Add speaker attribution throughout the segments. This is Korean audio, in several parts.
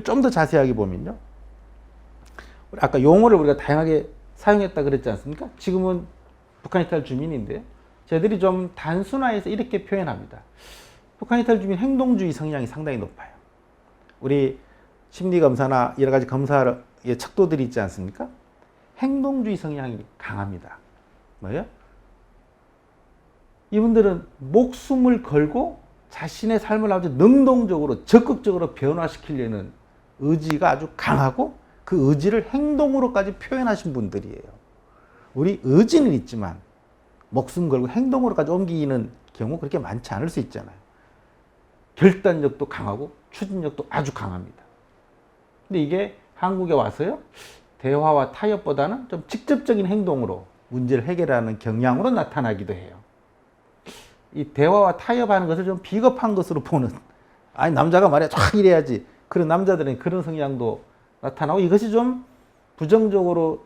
Speaker 1: 좀 더 자세하게 보면요. 아까 용어를 우리가 다양하게 사용했다 그랬지 않습니까? 지금은 북한 이탈 주민인데 저희들이 좀 단순화해서 이렇게 표현합니다. 북한 이탈 주민 행동주의 성향이 상당히 높아요. 우리 심리검사나 여러 가지 검사의 척도들이 있지 않습니까? 행동주의 성향이 강합니다. 뭐예요? 이분들은 목숨을 걸고 자신의 삶을 아주 능동적으로 적극적으로 변화시키려는 의지가 아주 강하고 그 의지를 행동으로까지 표현하신 분들이에요. 우리 의지는 있지만 목숨 걸고 행동으로까지 옮기는 경우 그렇게 많지 않을 수 있잖아요. 결단력도 강하고 추진력도 아주 강합니다. 근데 이게 한국에 와서요, 대화와 타협보다는 좀 직접적인 행동으로 문제를 해결하는 경향으로 나타나기도 해요. 이 대화와 타협하는 것을 좀 비겁한 것으로 보는, 아니 남자가 말해 쫙 이래야지, 그런 남자들은 그런 성향도 나타나고, 이것이 좀 부정적으로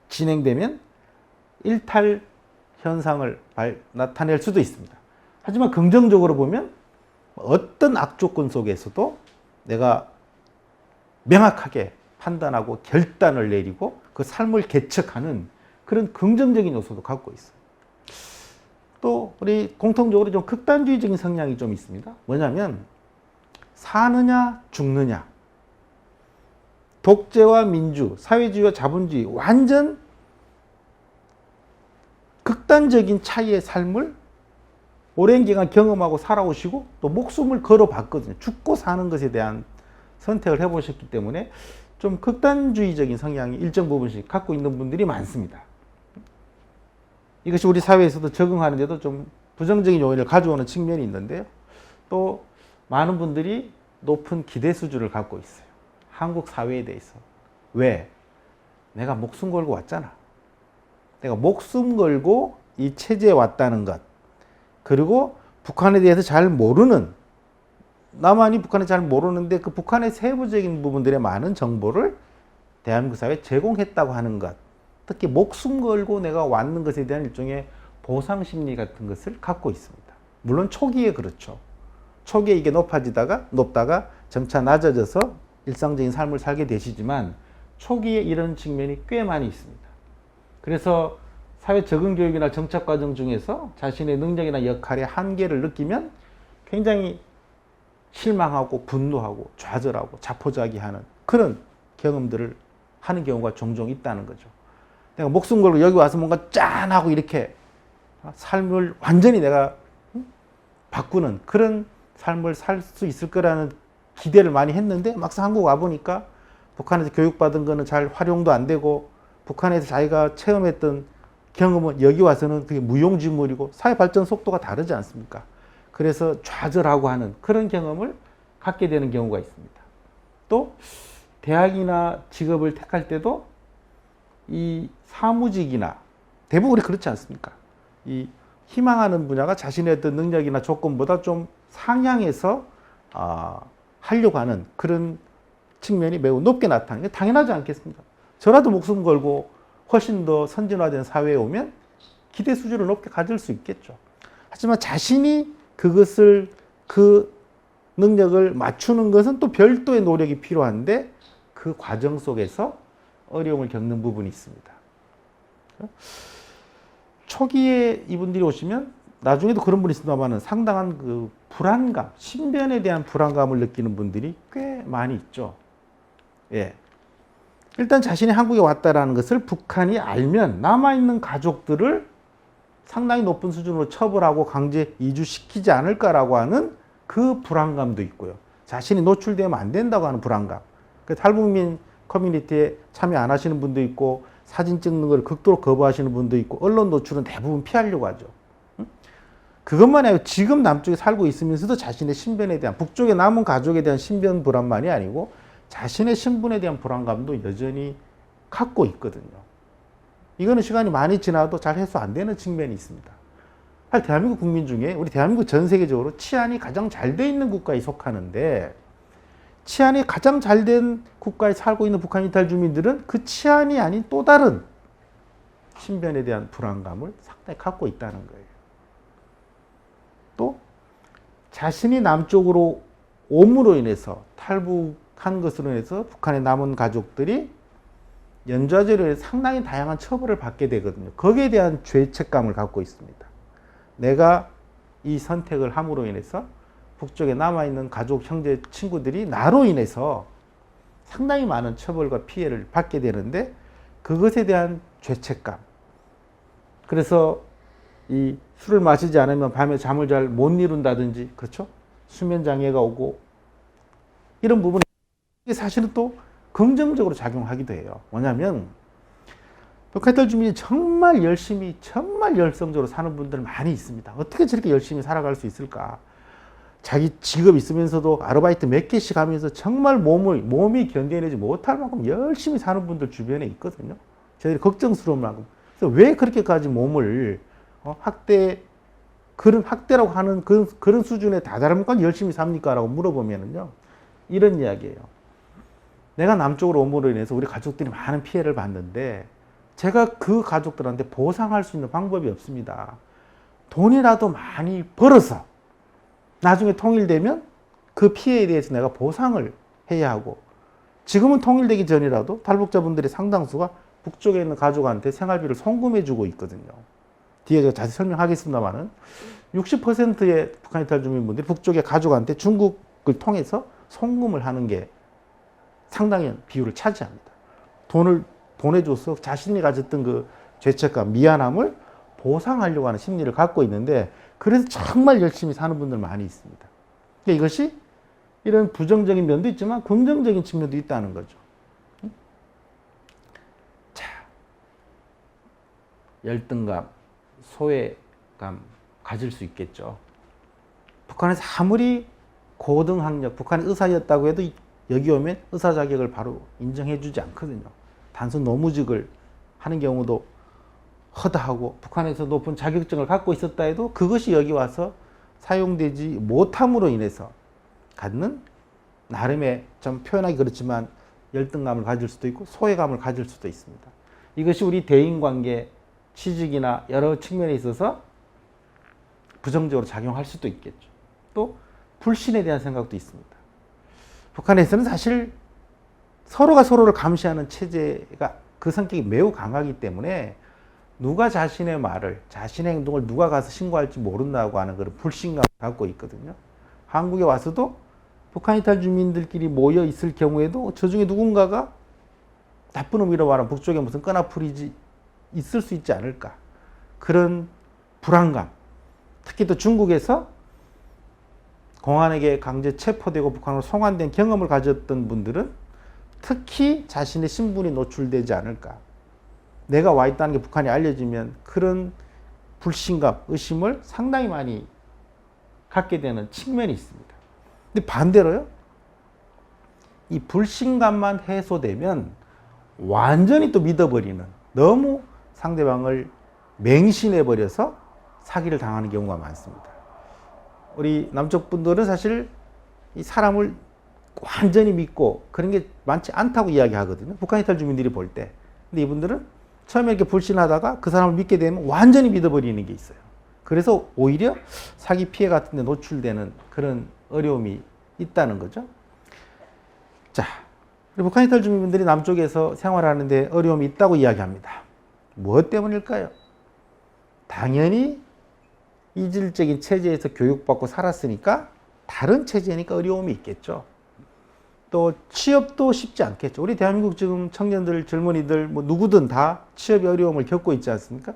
Speaker 1: 진행되면 일탈 현상을 나타낼 수도 있습니다. 하지만 긍정적으로 보면 어떤 악조건 속에서도 내가 명확하게 판단하고 결단을 내리고 그 삶을 개척하는 그런 긍정적인 요소도 갖고 있어요. 또 우리 공통적으로 좀 극단주의적인 성향이 좀 있습니다. 뭐냐면 사느냐 죽느냐, 독재와 민주, 사회주의와 자본주의, 완전 극단적인 차이의 삶을 오랜 기간 경험하고 살아오시고 또 목숨을 걸어봤거든요. 죽고 사는 것에 대한 선택을 해보셨기 때문에 좀 극단주의적인 성향이 일정 부분씩 갖고 있는 분들이 많습니다. 이것이 우리 사회에서도 적응하는데도 좀 부정적인 요인을 가져오는 측면이 있는데요. 또 많은 분들이 높은 기대 수준을 갖고 있어요. 한국 사회에 대해서. 왜? 내가 목숨 걸고 왔잖아. 내가 목숨 걸고 이 체제에 왔다는 것. 그리고 북한에 대해서 잘 모르는, 나만이 북한을 잘 모르는데 그 북한의 세부적인 부분들의 많은 정보를 대한민국 사회에 제공했다고 하는 것. 특히 목숨 걸고 내가 왔는 것에 대한 일종의 보상심리 같은 것을 갖고 있습니다. 물론 초기에 그렇죠. 초기에 이게 높다가 점차 낮아져서 일상적인 삶을 살게 되시지만 초기에 이런 측면이 꽤 많이 있습니다. 그래서 사회 적응 교육이나 정착 과정 중에서 자신의 능력이나 역할의 한계를 느끼면 굉장히 실망하고 분노하고 좌절하고 자포자기하는 그런 경험들을 하는 경우가 종종 있다는 거죠. 내가 목숨 걸고 여기 와서 뭔가 짠하고 이렇게 삶을 완전히 내가 바꾸는 그런 삶을 살 수 있을 거라는 기대를 많이 했는데 막상 한국 와보니까 북한에서 교육받은 거는 잘 활용도 안 되고 북한에서 자기가 체험했던 경험은 여기 와서는 그게 무용지물이고 사회 발전 속도가 다르지 않습니까? 그래서 좌절하고 하는 그런 경험을 갖게 되는 경우가 있습니다. 또 대학이나 직업을 택할 때도 이 사무직이나 대부분 우리 그렇지 않습니까? 이 희망하는 분야가 자신의 어떤 능력이나 조건보다 좀 상향해서 하려고 하는 그런 측면이 매우 높게 나타나는 게 당연하지 않겠습니까? 저라도 목숨 걸고 훨씬 더 선진화된 사회에 오면 기대 수준을 높게 가질 수 있겠죠. 하지만 자신이 그것을, 그 능력을 맞추는 것은 또 별도의 노력이 필요한데 그 과정 속에서 어려움을 겪는 부분이 있습니다. 초기에 이분들이 오시면 나중에도 그런 분이 있습니다만 상당한 그 불안감, 신변에 대한 불안감을 느끼는 분들이 꽤 많이 있죠. 예. 일단 자신이 한국에 왔다라는 것을 북한이 알면 남아있는 가족들을 상당히 높은 수준으로 처벌하고 강제 이주시키지 않을까라고 하는 그 불안감도 있고요. 자신이 노출되면 안 된다고 하는 불안감. 그 탈북민 커뮤니티에 참여 안 하시는 분도 있고 사진 찍는 걸 극도로 거부하시는 분도 있고 언론 노출은 대부분 피하려고 하죠. 그것만이 아니고 지금 남쪽에 살고 있으면서도 자신의 신변에 대한, 북쪽에 남은 가족에 대한 신변 불안만이 아니고 자신의 신분에 대한 불안감도 여전히 갖고 있거든요. 이거는 시간이 많이 지나도 잘 해소 안 되는 측면이 있습니다. 대한민국 국민 중에 우리 대한민국 전 세계적으로 치안이 가장 잘 돼 있는 국가에 속하는데 치안이 가장 잘 된 국가에 살고 있는 북한 이탈 주민들은 그 치안이 아닌 또 다른 신변에 대한 불안감을 상당히 갖고 있다는 거예요. 또 자신이 남쪽으로 옴으로 인해서 것으로 해서 북한의 남은 가족들이 연좌제로 해서 상당히 다양한 처벌을 받게 되거든요. 거기에 대한 죄책감을 갖고 있습니다. 내가 이 선택을 함으로 인해서 북쪽에 남아있는 가족, 형제, 친구들이 나로 인해서 상당히 많은 처벌과 피해를 받게 되는데 그것에 대한 죄책감. 그래서 이 술을 마시지 않으면 밤에 잠을 잘 못 이룬다든지, 그렇죠? 수면 장애가 오고 이런 부분이 사실은 또 긍정적으로 작용하기도 해요. 뭐냐면 북한들 주민이 정말 열심히, 정말 열성적으로 사는 분들 많이 있습니다. 어떻게 저렇게 열심히 살아갈 수 있을까? 자기 직업 있으면서도 아르바이트 몇 개씩 하면서 정말 몸이 견뎌내지 못할 만큼 열심히 사는 분들 주변에 있거든요. 저희들이 걱정스러운 만큼. 그래서 왜 그렇게까지 몸을 그런 학대라고 하는 그런 수준에 다다르니까 열심히 삽니까? 라고 물어보면은요. 이런 이야기예요. 내가 남쪽으로 옴으로 인해서 우리 가족들이 많은 피해를 봤는데 제가 그 가족들한테 보상할 수 있는 방법이 없습니다. 돈이라도 많이 벌어서 나중에 통일되면 그 피해에 대해서 내가 보상을 해야 하고 지금은 통일되기 전이라도 탈북자분들의 상당수가 북쪽에 있는 가족한테 생활비를 송금해 주고 있거든요. 뒤에 제가 자세히 설명하겠습니다만은 60%의 북한 이탈 주민분들이 북쪽의 가족한테 중국을 통해서 송금을 하는 게 상당히 비율을 차지합니다. 돈을 보내줘서 자신이 가졌던 그 죄책감, 미안함을 보상하려고 하는 심리를 갖고 있는데 그래서 정말 열심히 사는 분들 많이 있습니다. 그러니까 이것이 이런 부정적인 면도 있지만 긍정적인 측면도 있다는 거죠. 자, 열등감, 소외감 가질 수 있겠죠. 북한에서 아무리 고등학력, 북한의 의사였다고 해도 여기 오면 의사 자격을 바로 인정해 주지 않거든요. 단순 노무직을 하는 경우도 허다하고 북한에서 높은 자격증을 갖고 있었다 해도 그것이 여기 와서 사용되지 못함으로 인해서 갖는 나름의 좀 표현하기 그렇지만 열등감을 가질 수도 있고 소외감을 가질 수도 있습니다. 이것이 우리 대인관계, 취직이나 여러 측면에 있어서 부정적으로 작용할 수도 있겠죠. 또 불신에 대한 생각도 있습니다. 북한에서는 사실 서로가 서로를 감시하는 체제가 그 성격이 매우 강하기 때문에 누가 자신의 말을, 자신의 행동을 누가 가서 신고할지 모른다고 하는 그런 불신감을 갖고 있거든요. 한국에 와서도 북한 이탈 주민들끼리 모여 있을 경우에도 저 중에 누군가가 나쁜 의미로 말하면 북쪽에 무슨 끈아풀이 있을 수 있지 않을까. 그런 불안감. 특히 또 중국에서 공안에게 강제 체포되고 북한으로 송환된 경험을 가졌던 분들은 특히 자신의 신분이 노출되지 않을까. 내가 와 있다는 게 북한에 알려지면 그런 불신감, 의심을 상당히 많이 갖게 되는 측면이 있습니다. 근데 반대로요, 이 불신감만 해소되면 완전히 또 믿어버리는, 너무 상대방을 맹신해버려서 사기를 당하는 경우가 많습니다. 우리 남쪽 분들은 사실 이 사람을 완전히 믿고 그런 게 많지 않다고 이야기하거든요. 북한 이탈 주민들이 볼 때. 근데 이분들은 처음에 이렇게 불신하다가 그 사람을 믿게 되면 완전히 믿어버리는 게 있어요. 그래서 오히려 사기 피해 같은 데 노출되는 그런 어려움이 있다는 거죠. 자, 북한 이탈 주민분들이 남쪽에서 생활하는데 어려움이 있다고 이야기합니다. 무엇 때문일까요? 당연히 이질적인 체제에서 교육받고 살았으니까 다른 체제니까 어려움이 있겠죠. 또 취업도 쉽지 않겠죠. 우리 대한민국 지금 청년들, 젊은이들 뭐 누구든 다 취업의 어려움을 겪고 있지 않습니까?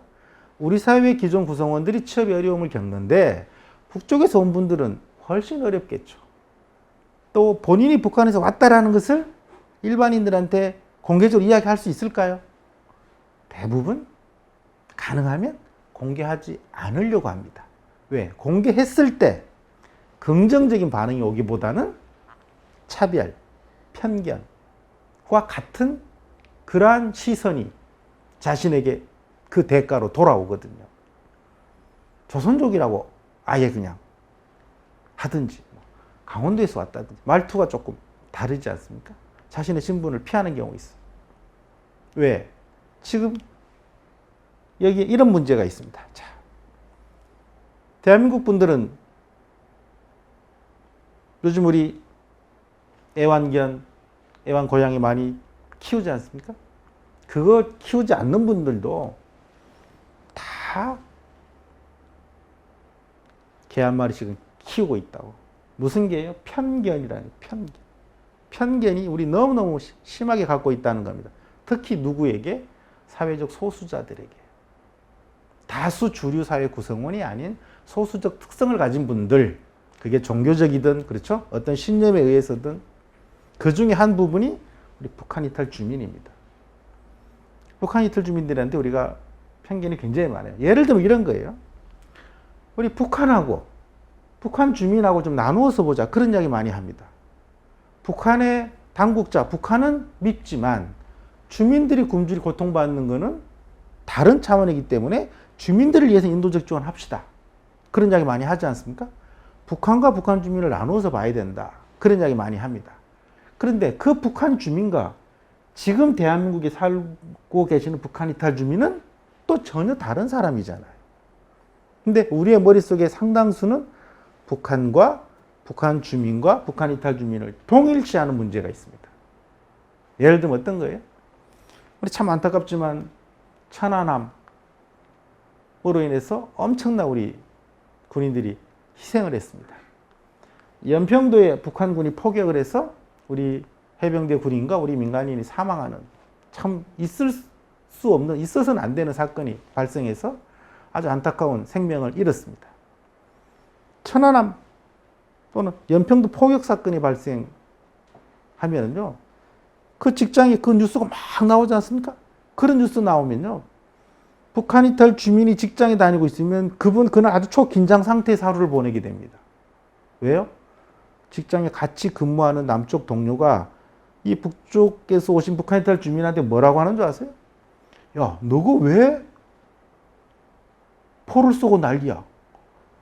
Speaker 1: 우리 사회의 기존 구성원들이 취업의 어려움을 겪는데 북쪽에서 온 분들은 훨씬 어렵겠죠. 또 본인이 북한에서 왔다라는 것을 일반인들한테 공개적으로 이야기할 수 있을까요? 대부분 가능하면 공개하지 않으려고 합니다. 왜? 공개했을 때 긍정적인 반응이 오기보다는 차별, 편견과 같은 그러한 시선이 자신에게 그 대가로 돌아오거든요. 조선족이라고 아예 그냥 하든지, 강원도에서 왔다든지, 말투가 조금 다르지 않습니까? 자신의 신분을 피하는 경우 있어요. 왜? 지금 여기에 이런 문제가 있습니다. 자, 대한민국 분들은 요즘 우리 애완견, 애완 고양이 많이 키우지 않습니까? 그거 키우지 않는 분들도 다 개 한 마리씩은 키우고 있다고. 무슨 개예요? 편견이라는 편견. 편견이 우리 너무너무 심하게 갖고 있다는 겁니다. 특히 누구에게? 사회적 소수자들에게. 다수 주류 사회 구성원이 아닌 소수적 특성을 가진 분들, 그게 종교적이든 그렇죠? 어떤 신념에 의해서든 그 중에 한 부분이 우리 북한 이탈 주민입니다. 북한 이탈 주민들한테 우리가 편견이 굉장히 많아요. 예를 들면 이런 거예요. 우리 북한하고 북한 주민하고 좀 나누어서 보자. 그런 이야기 많이 합니다. 북한의 당국자, 북한은 밉지만 주민들이 굶주리 고통받는 것은 다른 차원이기 때문에 주민들을 위해서 인도적 지원합시다. 그런 이야기 많이 하지 않습니까? 북한과 북한 주민을 나누어서 봐야 된다. 그런 이야기 많이 합니다. 그런데 그 북한 주민과 지금 대한민국에 살고 계시는 북한 이탈 주민은 또 전혀 다른 사람이잖아요. 근데 우리의 머릿속에 상당수는 북한과 북한 주민과 북한 이탈 주민을 동일시하는 문제가 있습니다. 예를 들면 어떤 거예요? 우리 참 안타깝지만 천안함으로 인해서 엄청난 우리 군인들이 희생을 했습니다. 연평도에 북한군이 포격을 해서 우리 해병대 군인과 우리 민간인이 사망하는 참 있을 수 없는, 있어서는 안 되는 사건이 발생해서 아주 안타까운 생명을 잃었습니다. 천안함 또는 연평도 포격 사건이 발생하면요, 그 직장에 그 뉴스가 막 나오지 않습니까? 그런 뉴스 나오면요, 북한 이탈 주민이 직장에 다니고 있으면 그날 아주 초긴장 상태에서 하루를 보내게 됩니다. 왜요? 직장에 같이 근무하는 남쪽 동료가 이 북쪽에서 오신 북한 이탈 주민한테 뭐라고 하는 줄 아세요? 야, 너가 왜 포를 쏘고 난리야?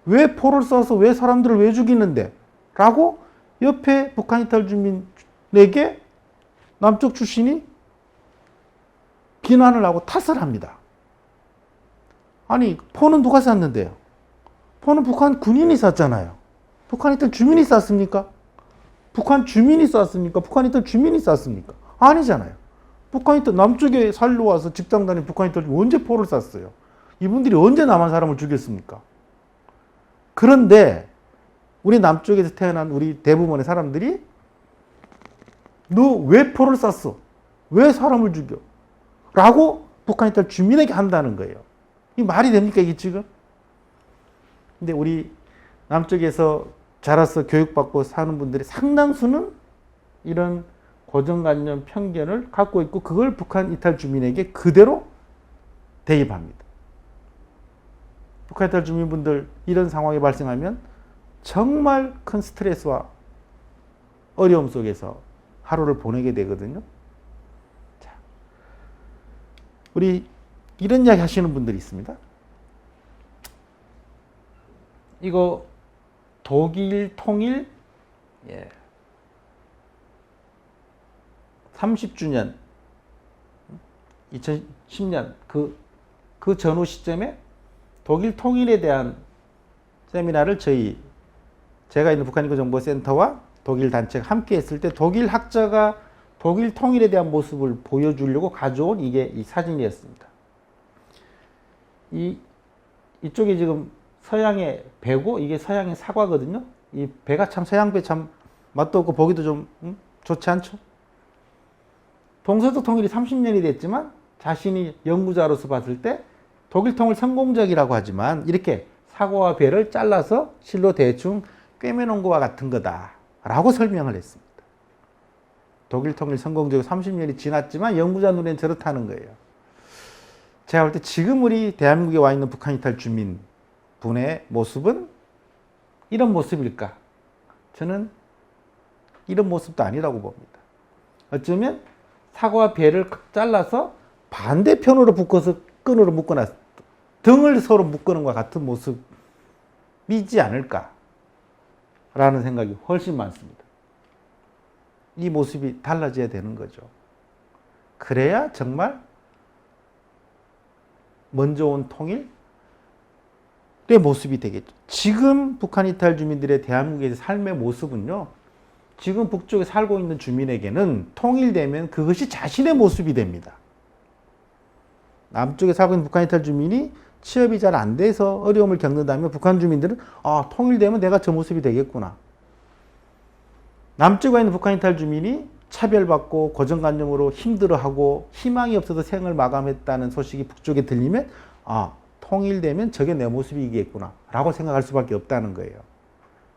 Speaker 1: 왜 포를 쏴서 왜 사람들을 왜 죽이는데? 라고 옆에 북한 이탈 주민에게 남쪽 출신이 비난을 하고 탓을 합니다. 아니, 포는 누가 쐈는데요? 포는 북한 군인이 쐈잖아요. 북한 이탈 주민이 쐈습니까? 북한 주민이 쐈습니까? 북한 이탈 주민이 쐈습니까? 아니잖아요. 북한 이탈 남쪽에 살러 와서 직장 다니는 북한 이탈 주민 언제 포를 쐈어요? 이분들이 언제 남한 사람을 죽였습니까? 그런데 우리 남쪽에서 태어난 우리 대부분의 사람들이 너 왜 포를 쐈어? 왜 사람을 죽여? 라고 북한 이탈 주민에게 한다는 거예요. 이 말이 됩니까, 이게 지금? 근데 우리 남쪽에서 자라서 교육받고 사는 분들이 상당수는 이런 고정관념, 편견을 갖고 있고 그걸 북한 이탈 주민에게 그대로 대입합니다. 북한 이탈 주민분들 이런 상황이 발생하면 정말 큰 스트레스와 어려움 속에서 하루를 보내게 되거든요. 자, 우리 이런 이야기 하시는 분들이 있습니다. 이거 독일 통일 30주년 2010년 그 전후 시점에 독일 통일에 대한 세미나를 제가 있는 북한인권정보센터와 독일 단체가 함께 했을 때 독일 학자가 독일 통일에 대한 모습을 보여주려고 가져온 이게 이 사진이었습니다. 이쪽이 지금 서양의 배고 이게 서양의 사과거든요. 이 배가 참 서양배 참 맛도 없고 보기도 좀 좋지 않죠. 동서독 통일이 30년이 됐지만 자신이 연구자로서 봤을 때 독일 통일 성공적이라고 하지만 이렇게 사과와 배를 잘라서 실로 대충 꿰매놓은 것과 같은 거다라고 설명을 했습니다. 독일 통일 성공적이고 30년이 지났지만 연구자 눈에는 저렇다는 거예요. 제가 볼 때 지금 우리 대한민국에 와 있는 북한 이탈 주민 분의 모습은 이런 모습일까? 저는 이런 모습도 아니라고 봅니다. 어쩌면 사과와 배를 잘라서 반대편으로 묶어서 끈으로 묶어놨, 등을 서로 묶는 것과 같은 모습이지 않을까라는 생각이 훨씬 많습니다. 이 모습이 달라져야 되는 거죠. 그래야 정말 먼저 온 통일의 모습이 되겠죠. 지금 북한 이탈 주민들의 대한민국의 삶의 모습은요, 지금 북쪽에 살고 있는 주민에게는 통일되면 그것이 자신의 모습이 됩니다. 남쪽에 살고 있는 북한 이탈 주민이 취업이 잘 안 돼서 어려움을 겪는다면 북한 주민들은 통일되면 내가 저 모습이 되겠구나. 남쪽에 있는 북한 이탈 주민이 차별받고 고정관념으로 힘들어하고 희망이 없어서 생을 마감했다는 소식이 북쪽에 들리면 통일되면 저게 내 모습이겠구나 라고 생각할 수밖에 없다는 거예요.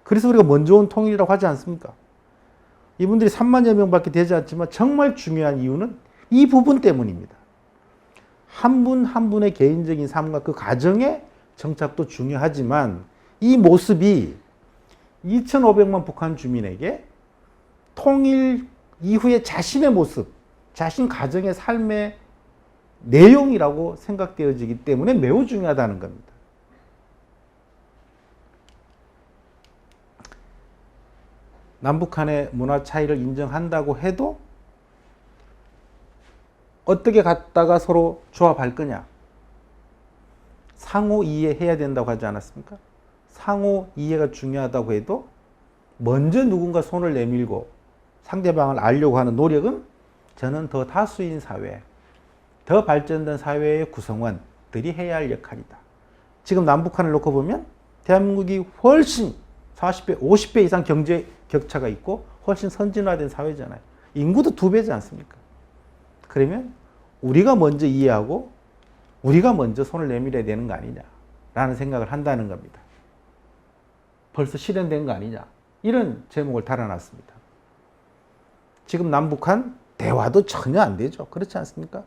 Speaker 1: 그래서 우리가 먼저 온 통일이라고 하지 않습니까? 이분들이 3만여 명밖에 되지 않지만 정말 중요한 이유는 이 부분 때문입니다. 한 분 한 분의 개인적인 삶과 그 가정의 정착도 중요하지만 이 모습이 2,500만 북한 주민에게 통일 이후의 자신의 모습, 자신 가정의 삶의 내용이라고 생각되어지기 때문에 매우 중요하다는 겁니다. 남북한의 문화 차이를 인정한다고 해도 어떻게 갖다가 서로 조합할 거냐? 상호 이해해야 된다고 하지 않았습니까? 상호 이해가 중요하다고 해도 먼저 누군가 손을 내밀고 상대방을 알려고 하는 노력은 저는 더 다수인 사회, 더 발전된 사회의 구성원들이 해야 할 역할이다. 지금 남북한을 놓고 보면 대한민국이 훨씬 40배, 50배 이상 경제 격차가 있고 훨씬 선진화된 사회잖아요. 인구도 2배지 않습니까? 그러면 우리가 먼저 이해하고 우리가 먼저 손을 내밀어야 되는 거 아니냐라는 생각을 한다는 겁니다. 벌써 실현된 거 아니냐. 이런 제목을 달아놨습니다. 지금 남북한 대화도 전혀 안 되죠. 그렇지 않습니까?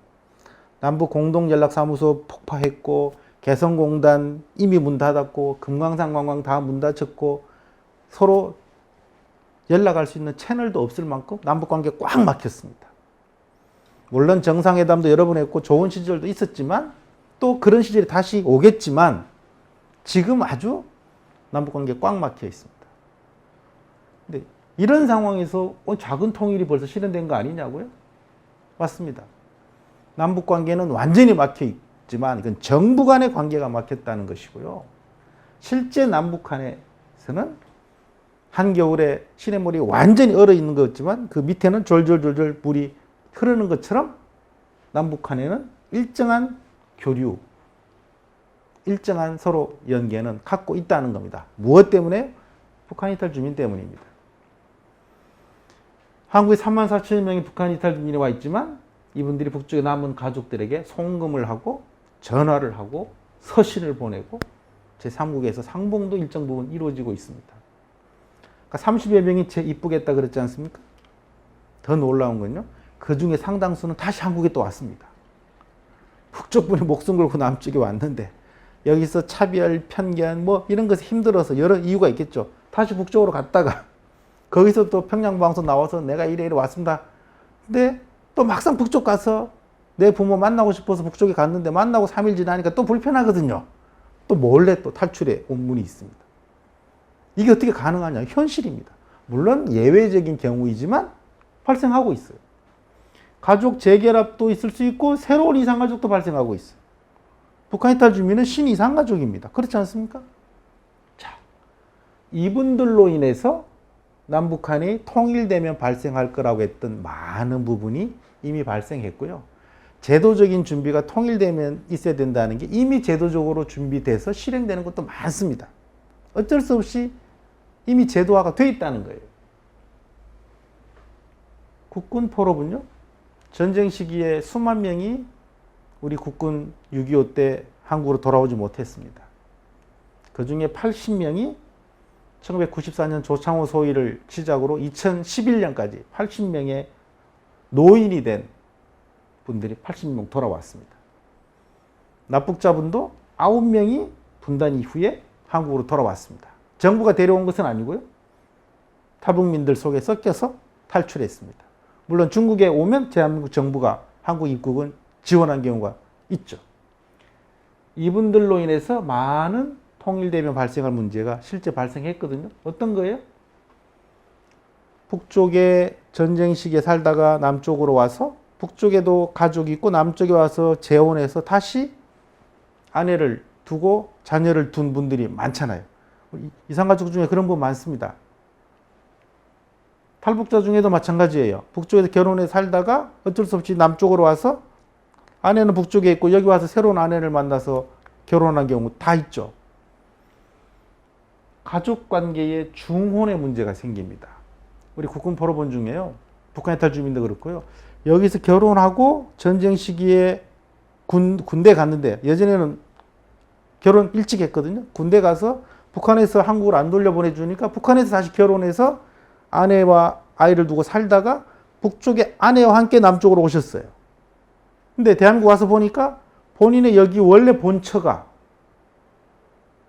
Speaker 1: 남북 공동연락사무소 폭파했고 개성공단 이미 문 닫았고 금강산 관광 다 문 닫혔고 서로 연락할 수 있는 채널도 없을 만큼 남북관계 꽉 막혔습니다. 물론 정상회담도 여러 번 했고 좋은 시절도 있었지만 또 그런 시절이 다시 오겠지만 지금 아주 남북관계 꽉 막혀 있습니다. 근데 이런 상황에서 작은 통일이 벌써 실현된 거 아니냐고요? 맞습니다. 남북관계는 완전히 막혀 있지만 이건 정부 간의 관계가 막혔다는 것이고요. 실제 남북한에서는 한겨울에 시냇물이 완전히 얼어 있는 것 같지만 그 밑에는 졸졸졸졸 물이 흐르는 것처럼 남북한에는 일정한 교류, 일정한 서로 연계는 갖고 있다는 겁니다. 무엇 때문에? 북한 이탈 주민 때문입니다. 한국에 3만 4천 명의 북한 이탈 주민이 와 있지만 이분들이 북쪽에 남은 가족들에게 송금을 하고 전화를 하고 서신을 보내고 제3국에서 상봉도 일정 부분 이루어지고 있습니다. 그러니까 30여 명이 입국했다 그랬지 않습니까? 더 놀라운 건요. 그 중에 상당수는 다시 한국에 또 왔습니다. 북쪽 분이 목숨 걸고 남쪽에 왔는데 여기서 차별, 편견 이런 것에 힘들어서 여러 이유가 있겠죠. 다시 북쪽으로 갔다가 거기서 또 평양방송 나와서 내가 이래 왔습니다. 근데 또 막상 북쪽 가서 내 부모 만나고 싶어서 북쪽에 갔는데 만나고 3일 지나니까 또 불편하거든요. 또 몰래 또 탈출해 온 분이 있습니다. 이게 어떻게 가능하냐? 현실입니다. 물론 예외적인 경우이지만 발생하고 있어요. 가족 재결합도 있을 수 있고 새로운 이산가족도 발생하고 있어요. 북한 이탈 주민은 신이산가족입니다. 그렇지 않습니까? 자, 이분들로 인해서 남북한이 통일되면 발생할 거라고 했던 많은 부분이 이미 발생했고요. 제도적인 준비가 통일되면 있어야 된다는 게 이미 제도적으로 준비돼서 실행되는 것도 많습니다. 어쩔 수 없이 이미 제도화가 돼 있다는 거예요. 국군 포로군요. 전쟁 시기에 수만 명이 우리 국군 6.25 때 한국으로 돌아오지 못했습니다. 그 중에 80명이 1994년 조창호 소위를 시작으로 2011년까지 80명의 노인이 된 분들이 80명 돌아왔습니다. 납북자분도 9명이 분단 이후에 한국으로 돌아왔습니다. 정부가 데려온 것은 아니고요. 탈북민들 속에 섞여서 탈출했습니다. 물론 중국에 오면 대한민국 정부가 한국 입국은 지원한 경우가 있죠. 이분들로 인해서 많은 통일되면 발생할 문제가 실제 발생했거든요. 어떤 거예요? 북쪽에 전쟁 시기에 살다가 남쪽으로 와서 북쪽에도 가족이 있고 남쪽에 와서 재혼해서 다시 아내를 두고 자녀를 둔 분들이 많잖아요. 이산가족 중에 그런 분 많습니다. 탈북자 중에도 마찬가지예요. 북쪽에서 결혼해 살다가 어쩔 수 없이 남쪽으로 와서 아내는 북쪽에 있고 여기 와서 새로운 아내를 만나서 결혼한 경우 다 있죠. 가족관계에 중혼의 문제가 생깁니다. 우리 국군 포로본 중에요. 북한 해탈 주민도 그렇고요. 여기서 결혼하고 전쟁 시기에 군대 갔는데 예전에는 결혼 일찍 했거든요. 군대 가서 북한에서 한국으로 안 돌려보내주니까 북한에서 다시 결혼해서 아내와 아이를 두고 살다가 북쪽에 아내와 함께 남쪽으로 오셨어요. 근데 대한민국 와서 보니까 본인의 여기 원래 본처가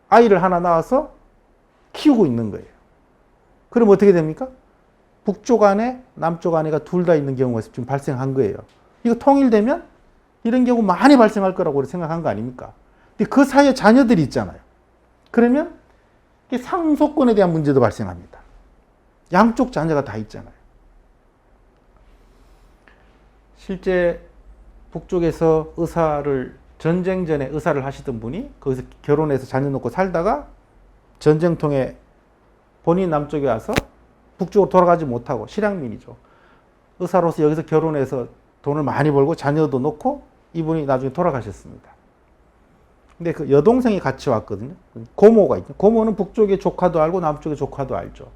Speaker 1: 아이를 하나 낳아서 키우고 있는 거예요. 그럼 어떻게 됩니까? 북쪽 아내, 남쪽 아내가 둘 다 있는 경우가 지금 발생한 거예요. 이거 통일되면 이런 경우 많이 발생할 거라고 생각한 거 아닙니까? 근데 그 사이에 자녀들이 있잖아요. 그러면 상속권에 대한 문제도 발생합니다. 양쪽 자녀가 다 있잖아요. 실제 북쪽에서 전쟁 전에 의사를 하시던 분이 거기서 결혼해서 자녀 놓고 살다가 전쟁통에 본인 남쪽에 와서 북쪽으로 돌아가지 못하고 실향민이죠. 의사로서 여기서 결혼해서 돈을 많이 벌고 자녀도 놓고 이분이 나중에 돌아가셨습니다. 근데 그 여동생이 같이 왔거든요. 고모가 있죠. 고모는 북쪽의 조카도 알고 남쪽의 조카도 알죠.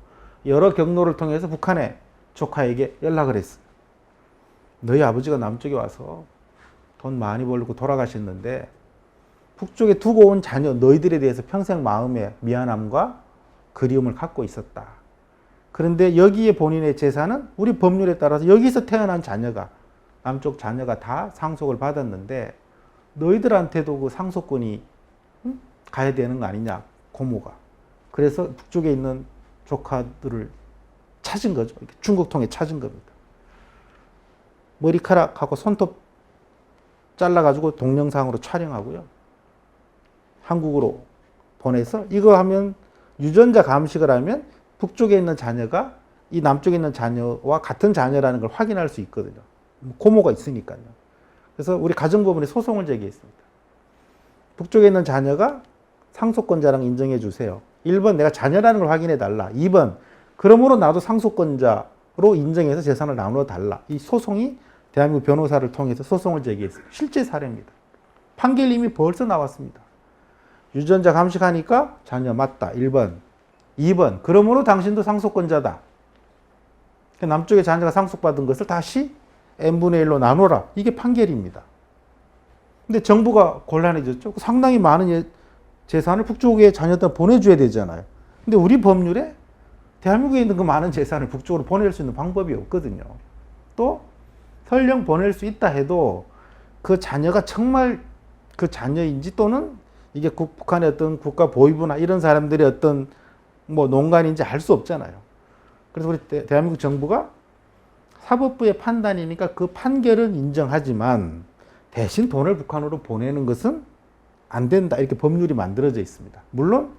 Speaker 1: 여러 경로를 통해서 북한의 조카에게 연락을 했어요. 너희 아버지가 남쪽에 와서 돈 많이 벌고 돌아가셨는데 북쪽에 두고 온 자녀 너희들에 대해서 평생 마음에 미안함과 그리움을 갖고 있었다. 그런데 여기에 본인의 재산은 우리 법률에 따라서 여기서 태어난 자녀가 남쪽 자녀가 다 상속을 받았는데 너희들한테도 그 상속권이 가야 되는 거 아니냐 고모가. 그래서 북쪽에 있는 조카들을 찾은 거죠. 중국통에 찾은 겁니다. 머리카락하고 손톱 잘라가지고 동영상으로 촬영하고요. 한국으로 보내서 이거 하면 유전자 감식을 하면 북쪽에 있는 자녀가 이 남쪽에 있는 자녀와 같은 자녀라는 걸 확인할 수 있거든요. 고모가 있으니까요. 그래서 우리 가정법원에 소송을 제기했습니다. 북쪽에 있는 자녀가 상속권자랑 인정해 주세요. 1번 내가 자녀라는 걸 확인해 달라. 2번 그러므로 나도 상속권자로 인정해서 재산을 나누어 달라. 이 소송이 대한민국 변호사를 통해서 소송을 제기했어요. 실제 사례입니다. 판결 이미 벌써 나왔습니다. 유전자 감식하니까 자녀 맞다. 1번. 2번. 그러므로 당신도 상속권자다. 남쪽의 자녀가 상속받은 것을 다시 n분의 1로 나눠라. 이게 판결입니다. 근데 정부가 곤란해졌죠. 상당히 많은 재산을 북쪽의 자녀한테 보내줘야 되잖아요. 근데 우리 법률에 대한민국에 있는 그 많은 재산을 북쪽으로 보낼 수 있는 방법이 없거든요. 또 설령 보낼 수 있다 해도 그 자녀가 정말 그 자녀인지 또는 이게 북한의 어떤 국가 보위부나 이런 사람들의 어떤 뭐 농간인지 알 수 없잖아요. 그래서 우리 대한민국 정부가 사법부의 판단이니까 그 판결은 인정하지만 대신 돈을 북한으로 보내는 것은 안 된다. 이렇게 법률이 만들어져 있습니다. 물론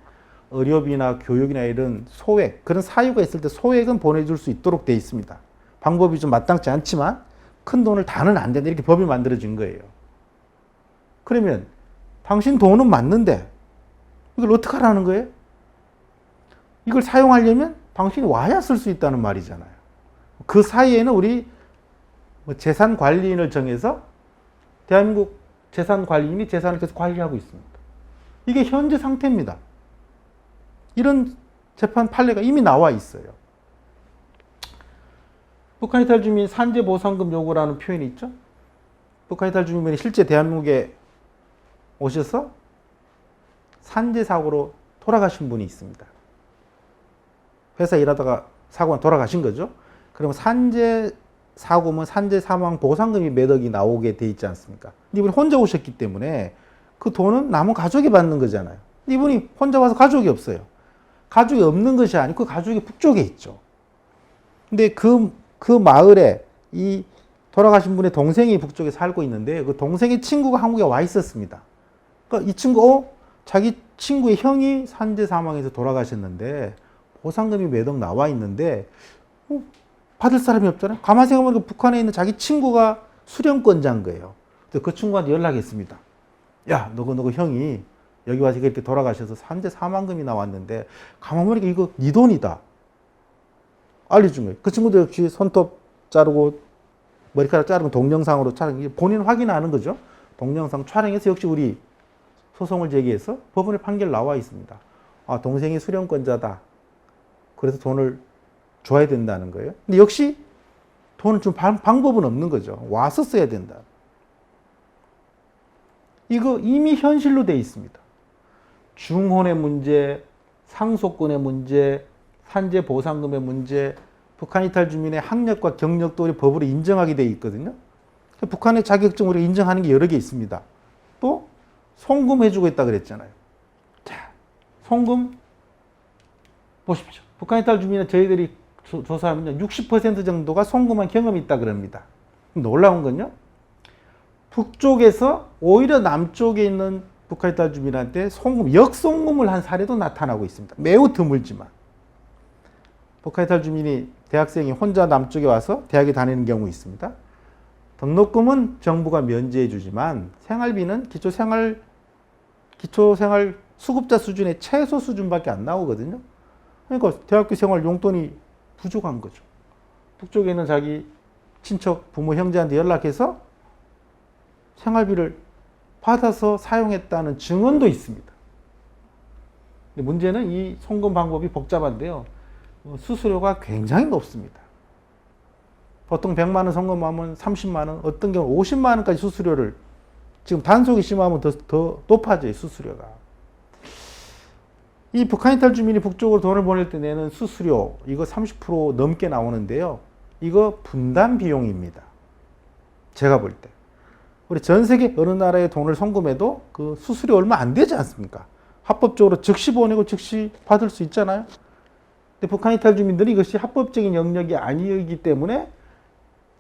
Speaker 1: 의료비나 교육이나 이런 소액, 그런 사유가 있을 때 소액은 보내줄 수 있도록 돼 있습니다. 방법이 좀 마땅치 않지만 큰 돈을 다는 안 된다. 이렇게 법이 만들어진 거예요. 그러면 당신 돈은 맞는데 이걸 어떻게 하라는 거예요? 이걸 사용하려면 당신이 와야 쓸 수 있다는 말이잖아요. 그 사이에는 우리 재산관리인을 정해서 대한민국 재산관리인이 재산을 계속 관리하고 있습니다. 이게 현재 상태입니다. 이런 재판 판례가 이미 나와 있어요. 북한 이탈 주민 산재 보상금 요구라는 표현이 있죠. 북한 이탈 주민이 실제 대한민국에 오셔서 산재 사고로 돌아가신 분이 있습니다. 회사 일하다가 사고가 돌아가신 거죠. 그러면 산재 사고면 산재 사망 보상금이 몇 억이 나오게 돼 있지 않습니까? 근데 이분이 혼자 오셨기 때문에 그 돈은 남은 가족이 받는 거잖아요. 이분이 혼자 와서 가족이 없어요. 가족이 없는 것이 아니고 그 가족이 북쪽에 있죠. 근데 그 마을에 이 돌아가신 분의 동생이 북쪽에 살고 있는데 그 동생의 친구가 한국에 와 있었습니다. 그러니까 이 친구, 자기 친구의 형이 산재 사망해서 돌아가셨는데 보상금이 몇 억 나와 있는데 받을 사람이 없잖아요. 가만히 생각해보니까 북한에 있는 자기 친구가 수령권자인 거예요. 그래서 그 친구한테 연락했습니다. 야, 너그 형이 여기 와서 이렇게 돌아가셔서 산재 사망금이 나왔는데 가만히 보니까 이거 네 돈이다. 알려준 거예요. 그 친구도 역시 손톱 자르고 머리카락 자르고 동영상으로 촬영, 본인 확인하는 거죠. 동영상 촬영해서 역시 우리 소송을 제기해서 법원에 판결 나와 있습니다. 아, 동생이 수령권자다. 그래서 돈을 줘야 된다는 거예요. 근데 역시 돈을 줄 방법은 없는 거죠. 와서 써야 된다. 이거 이미 현실로 돼 있습니다. 중혼의 문제, 상속권의 문제, 산재 보상금의 문제, 북한 이탈 주민의 학력과 경력도 우리 법으로 인정하게 돼 있거든요. 북한의 자격증 우리가 인정하는 게 여러 개 있습니다. 또 송금 해주고 있다 그랬잖아요. 자, 송금 보십시오. 북한 이탈 주민은 저희들이 조사하면 60% 정도가 송금한 경험이 있다 그럽니다. 놀라운 건요. 북쪽에서 오히려 남쪽에 있는 북한 이탈 주민한테 송금, 역송금을 한 사례도 나타나고 있습니다. 매우 드물지만. 북한 이탈 주민이 대학생이 혼자 남쪽에 와서 대학에 다니는 경우 있습니다. 등록금은 정부가 면제해 주지만 생활비는 기초생활 수급자 수준의 최소 수준밖에 안 나오거든요. 그러니까 대학교 생활 용돈이 부족한 거죠. 북쪽에 있는 자기 친척, 부모, 형제한테 연락해서 생활비를 받아서 사용했다는 증언도 있습니다. 근데 문제는 이 송금 방법이 복잡한데요. 수수료가 굉장히 높습니다. 보통 100만 원 송금하면 30만 원, 어떤 경우 50만 원까지 수수료를, 지금 단속이 심하면 더 높아져요, 수수료가. 이 북한 이탈 주민이 북쪽으로 돈을 보낼 때 내는 수수료, 이거 30% 넘게 나오는데요. 이거 분담 비용입니다. 제가 볼 때. 우리 전 세계 어느 나라에 돈을 송금해도 그 수수료 얼마 안 되지 않습니까? 합법적으로 즉시 보내고 즉시 받을 수 있잖아요. 근데 북한 이탈 주민들이 이것이 합법적인 영역이 아니기 때문에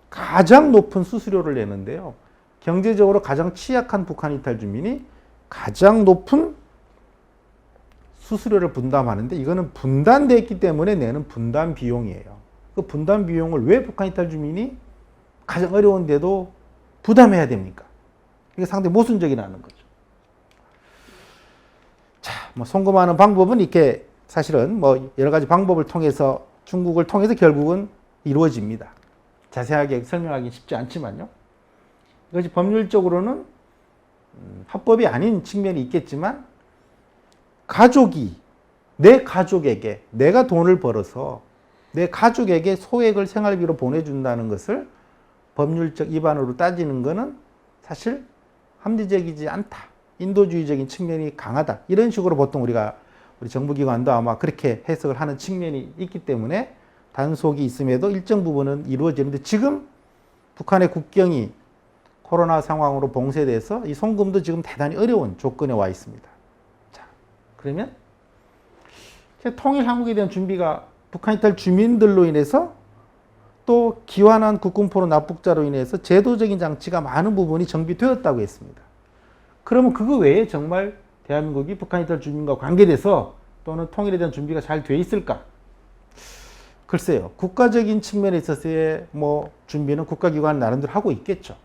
Speaker 1: 가장 높은 수수료를 내는데요. 경제적으로 가장 취약한 북한 이탈 주민이 가장 높은 수수료를 분담하는데, 이거는 분담되어 있기 때문에 내는 분담 비용이에요. 그 분담 비용을 왜 북한 이탈 주민이 가장 어려운데도 부담해야 됩니까? 이게 상당히 모순적이라는 거죠. 자, 뭐 송금하는 방법은 이렇게 사실은 뭐 여러 가지 방법을 통해서, 중국을 통해서 결국은 이루어집니다. 자세하게 설명하기 쉽지 않지만요. 이것이 법률적으로는 합법이 아닌 측면이 있겠지만, 가족이 내 가족에게, 내가 돈을 벌어서 내 가족에게 소액을 생활비로 보내준다는 것을 법률적 위반으로 따지는 것은 사실 합리적이지 않다. 인도주의적인 측면이 강하다. 이런 식으로 보통 우리 정부기관도 아마 그렇게 해석을 하는 측면이 있기 때문에 단속이 있음에도 일정 부분은 이루어지는데, 지금 북한의 국경이 코로나 상황으로 봉쇄돼서 이 송금도 지금 대단히 어려운 조건에 와 있습니다. 자, 그러면 통일 한국에 대한 준비가 북한 이탈 주민들로 인해서 또 기환한 국군포로 납북자로 인해서 제도적인 장치가 많은 부분이 정비되었다고 했습니다. 그러면 그거 외에 정말 대한민국이 북한 이탈 주민과 관계돼서 또는 통일에 대한 준비가 잘 돼 있을까? 글쎄요. 국가적인 측면에 있어서의 준비는 국가기관 나름대로 하고 있겠죠.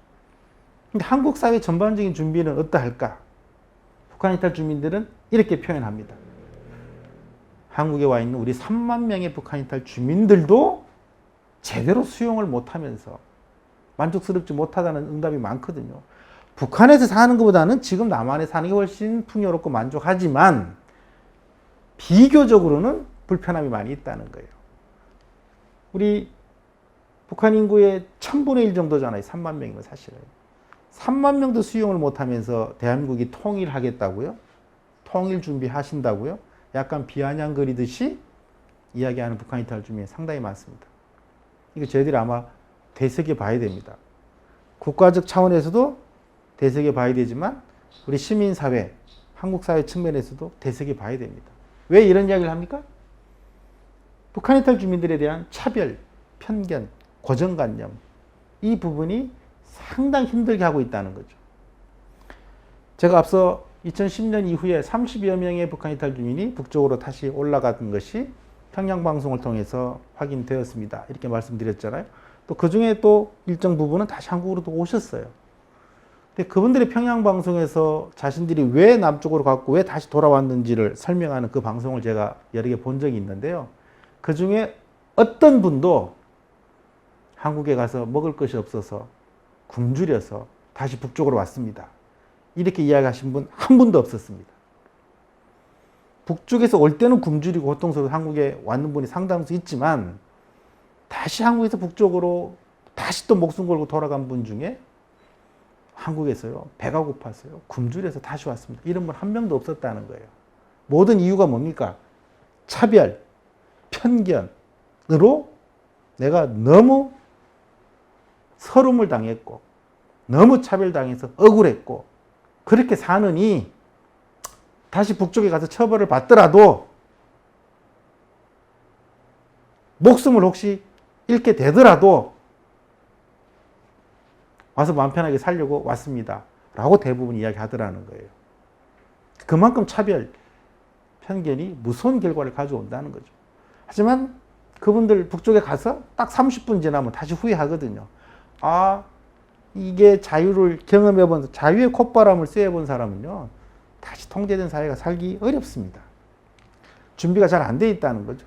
Speaker 1: 근데 한국 사회 전반적인 준비는 어떠할까? 북한 이탈 주민들은 이렇게 표현합니다. 한국에 와 있는 우리 3만 명의 북한 이탈 주민들도 제대로 수용을 못하면서 만족스럽지 못하다는 응답이 많거든요. 북한에서 사는 것보다는 지금 남한에 사는 게 훨씬 풍요롭고 만족하지만 비교적으로는 불편함이 많이 있다는 거예요. 우리 북한 인구의 1000분의 1 정도잖아요. 3만 명이면 사실은. 3만 명도 수용을 못하면서 대한민국이 통일하겠다고요? 통일 준비하신다고요? 약간 비아냥거리듯이 이야기하는 북한 이탈 주민이 상당히 많습니다. 이거 저희들이 아마 되새겨봐야 됩니다. 국가적 차원에서도 되새겨봐야 되지만 우리 시민사회, 한국사회 측면에서도 되새겨봐야 됩니다. 왜 이런 이야기를 합니까? 북한 이탈 주민들에 대한 차별, 편견, 고정관념, 이 부분이 상당히 힘들게 하고 있다는 거죠. 제가 앞서 2010년 이후에 30여 명의 북한 이탈 주민이 북쪽으로 다시 올라간 것이 평양방송을 통해서 확인되었습니다. 이렇게 말씀드렸잖아요. 또 그 중에 또 일정 부분은 다시 한국으로 또 오셨어요. 근데 그분들이 평양방송에서 자신들이 왜 남쪽으로 갔고 왜 다시 돌아왔는지를 설명하는 그 방송을 제가 여러 개 본 적이 있는데요. 그 중에 어떤 분도 한국에 가서 먹을 것이 없어서 굶주려서 다시 북쪽으로 왔습니다. 이렇게 이야기하신 분 한 분도 없었습니다. 북쪽에서 올 때는 굶주리고 고통스러워 한국에 왔는 분이 상당수 있지만 다시 한국에서 북쪽으로 다시 또 목숨 걸고 돌아간 분 중에 한국에서요 배가 고팠어요. 굶주려서 다시 왔습니다. 이런 분 한 명도 없었다는 거예요. 모든 이유가 뭡니까? 차별, 편견으로 내가 너무 서름을 당했고 너무 차별당해서 억울했고 그렇게 사느니 다시 북쪽에 가서 처벌을 받더라도 목숨을 혹시 잃게 되더라도 와서 마음 편하게 살려고 왔습니다. 라고 대부분 이야기하더라는 거예요. 그만큼 차별, 편견이 무서운 결과를 가져온다는 거죠. 하지만 그분들 북쪽에 가서 딱 30분 지나면 다시 후회하거든요. 아, 이게 자유를 경험해본, 자유의 콧바람을 쐬어본 사람은요, 다시 통제된 사회가 살기 어렵습니다. 준비가 잘 안 돼 있다는 거죠.